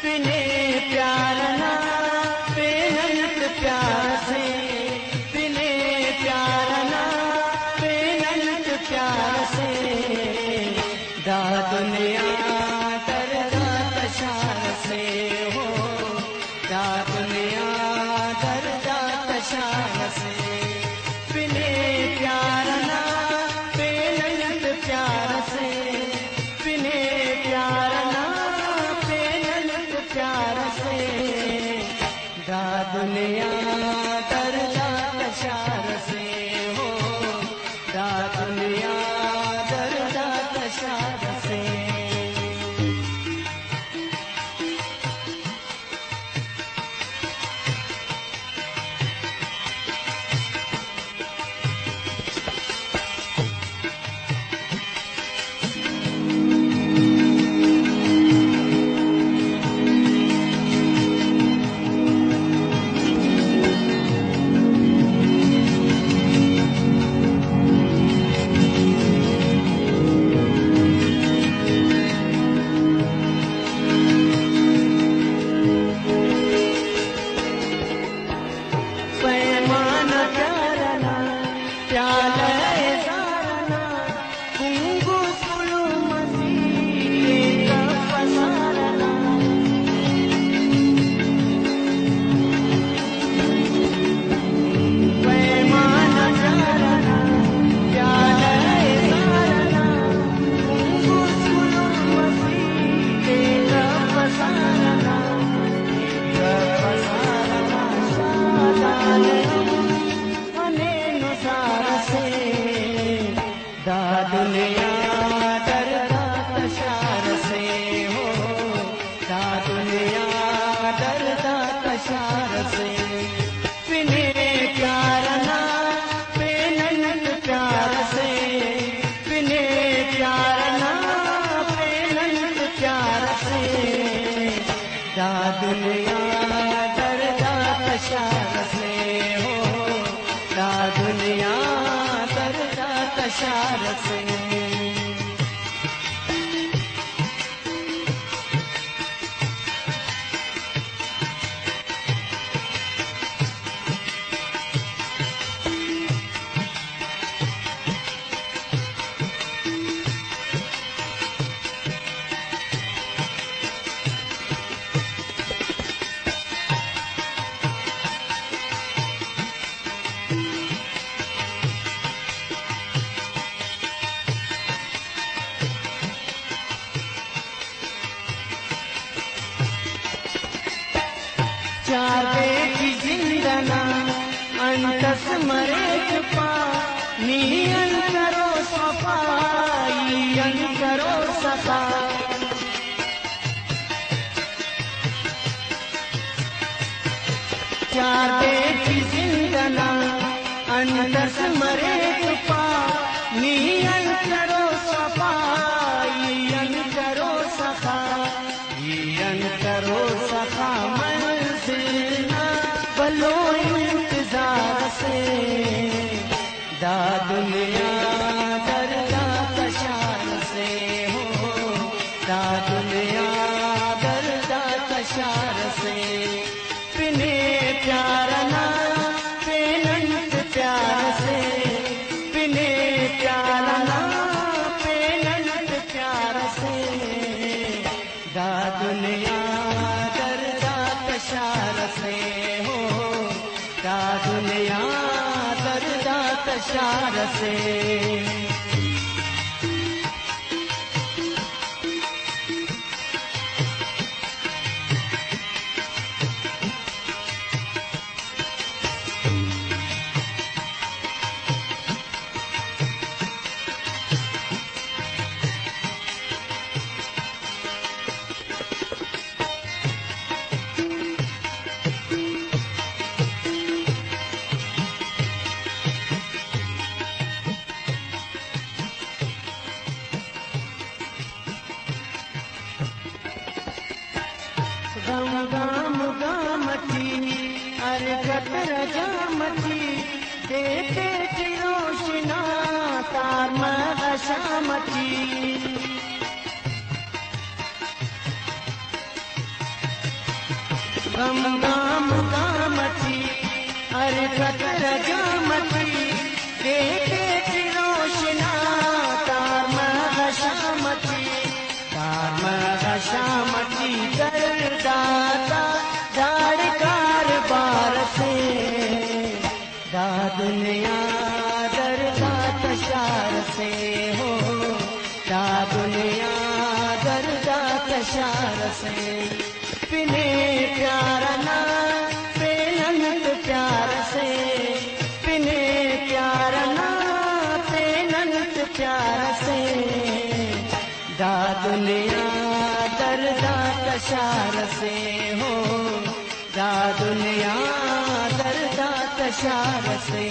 पिने प्यार ना बेनंत प्यार से, पिने प्यार ना बेनंत प्यार से, दा दुनिया दर्दा तशार से हो, दा दुनिया दर्दा तशार से, पिने प्यार ना बेनंत प्यार से, पिने प्यार ना बेनंत प्यार से, दा दुनिया दर्दा तशार से हो, दा दुनिया दर्दा तशार से। दा दुनिया दर्दा तशार से हो, दा दुनिया दर्दा तशार से, पिने प्यार ना बेनंत प्यार से, पिने प्यार ना बेनंत प्यार से, दा दुनिया दर्दा तशार से हो, दा दुनिया दर्दा तशार से। चार बेटी जिंदना अंतस मरे छुपा, नीयन करो सफाई करो सफा, चार बेटी जिंदना अंतस मरे छुपा, नीयन करो सफाई करो सफा, करो सफा बलो इंतजार से, दा दुनिया दर्दा तशार से हो, दा दुनिया दर्दा तशार से, पिने प्यार ना बेनंत प्यार से, पिने प्यार ना बेनंत प्यार से, दा दुनिया दर्दा तशार से हो, दा दुनिया दर्दा तशार से। गम गाम गामती अरगत रजामती, देते चिरोशिना तार शामती, गम गाम गामची अरे कतर जामची देते रोशना तार मशामची करदाता दाड़कार बार से दा दुनिया दरदात शार से हो दा दुनिया दरदात शार से पिने प्यार ना पेनंत प्यार से पिने प्यार ना पेनंत प्यार से दा दुनिया दरदात शार से हो दा दुनिया दरदात शार से